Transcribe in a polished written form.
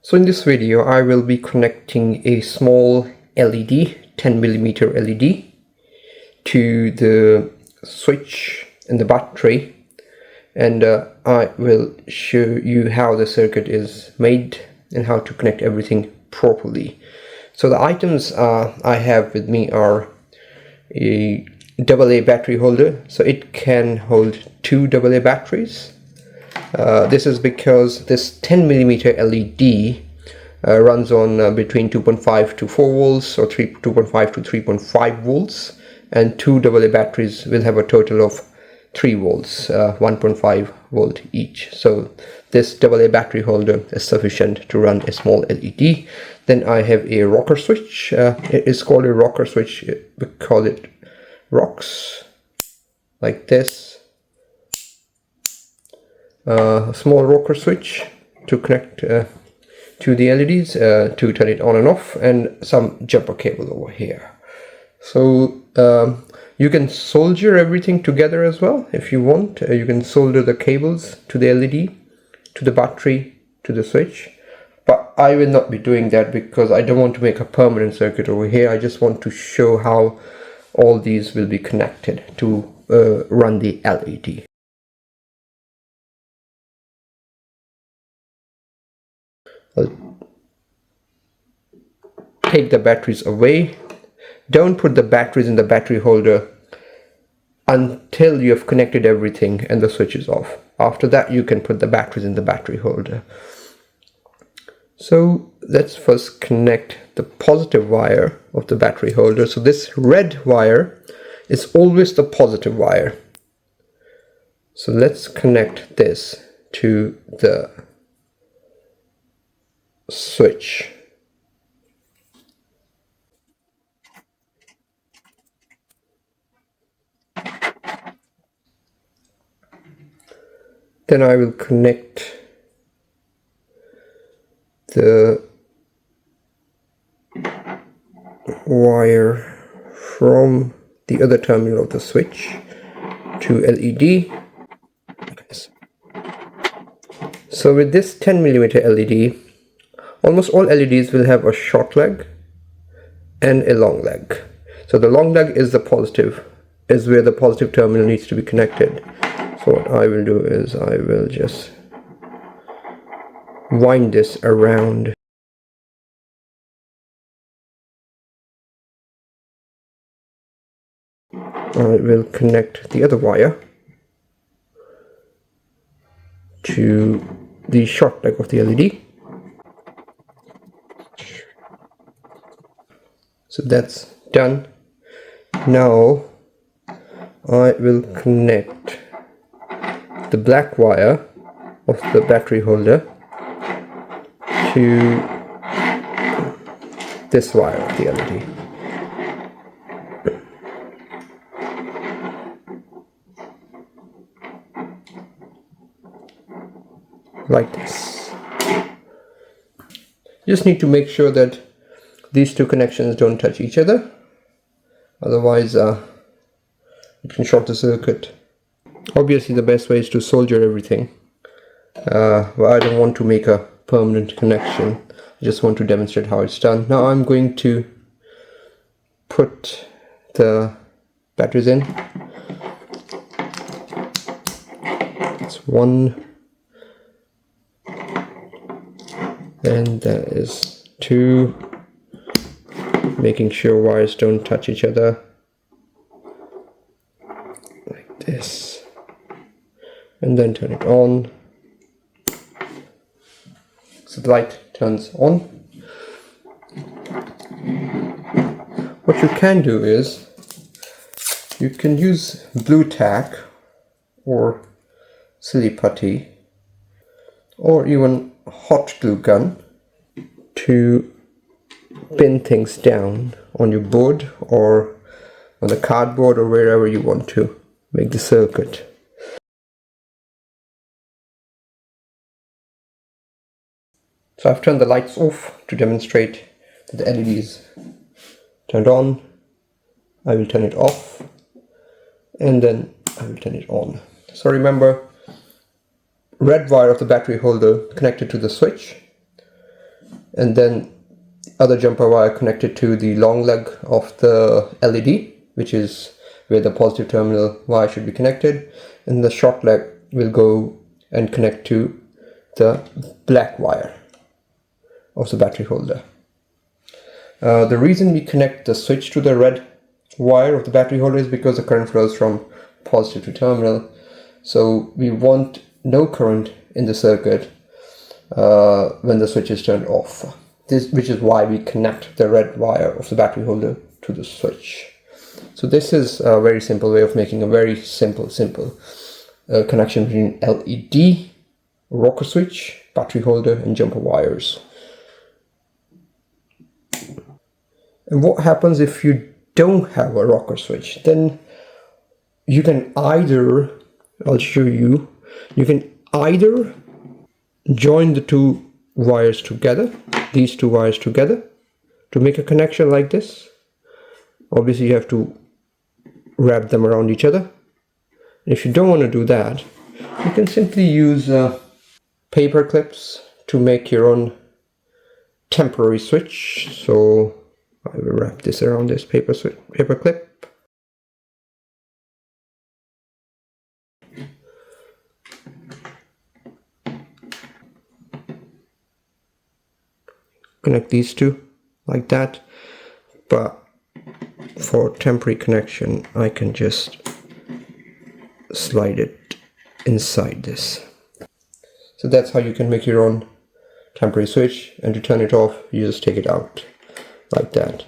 So in this video I will be connecting a small LED, 10mm LED, to the switch in the battery, and I will show you how the circuit is made and how to connect everything properly. So the items I have with me are a AA battery holder, so it can hold 2 AA batteries. This is because this 10mm LED runs on between 2.5 to 4 volts or 2.5 to 3.5 volts, and 2 AA batteries will have a total of 3 volts, 1.5 volt each. So this AA battery holder is sufficient to run a small LED. Then I have a rocker switch. It is called a rocker switch because it rocks like this. A small rocker switch to connect to the LEDs, to turn it on and off, and some jumper cable over here. So you can solder everything together as well if you want. You can solder the cables to the LED, to the battery, to the switch, but I will not be doing that because I don't want to make a permanent circuit over here. I just want to show how all these will be connected to run the LED. I'll take the batteries away. Don't put the batteries in the battery holder until you have connected everything and the switch is off. After that you can put the batteries in the battery holder. So let's first connect the positive wire of the battery holder. So this red wire is always the positive wire. So let's connect this to the switch. Then I will connect the wire from the other terminal of the switch to LED. So with this 10mm LED, almost all LEDs will have a short leg and a long leg. So the long leg is the positive, is where the positive terminal needs to be connected. So what I will do is I will just wind this around. I will connect the other wire to the short leg of the LED. So that's done. Now I will connect the black wire of the battery holder to this wire of the LED. Like this. You just need to make sure that these two connections don't touch each other, otherwise it can short the circuit. Obviously the best way is to solder everything, but I don't want to make a permanent connection. I just want to demonstrate how it's done. Now I'm going to put the batteries in. That's one, and that is two, making sure wires don't touch each other, like this, and then turn it on. So the light turns on. What you can do is you can use blue tack or silly putty or even hot glue gun to pin things down on your board or on the cardboard or wherever you want to make the circuit. So I've turned the lights off to demonstrate that the LED is turned on. I will turn it off and then I will turn it on. So remember, red wire of the battery holder connected to the switch, and then other jumper wire connected to the long leg of the LED, which is where the positive terminal wire should be connected, and the short leg will go and connect to the black wire of the battery holder. The reason we connect the switch to the red wire of the battery holder is because the current flows from positive to terminal, so we want no current in the circuit when the switch is turned off. Which is why we connect the red wire of the battery holder to the switch. So this is a very simple way of making a very simple connection between LED, rocker switch, battery holder, and jumper wires. And what happens if you don't have a rocker switch? Then you can either, I'll show you, you can either join the two wires together, these two wires together, to make a connection like this. Obviously you have to wrap them around each other. If you don't want to do that, you can simply use paper clips to make your own temporary switch. So I will wrap this around this paper clip. Connect these two like that, but for temporary connection I can just slide it inside this. So that's how you can make your own temporary switch, and to turn it off you just take it out like that.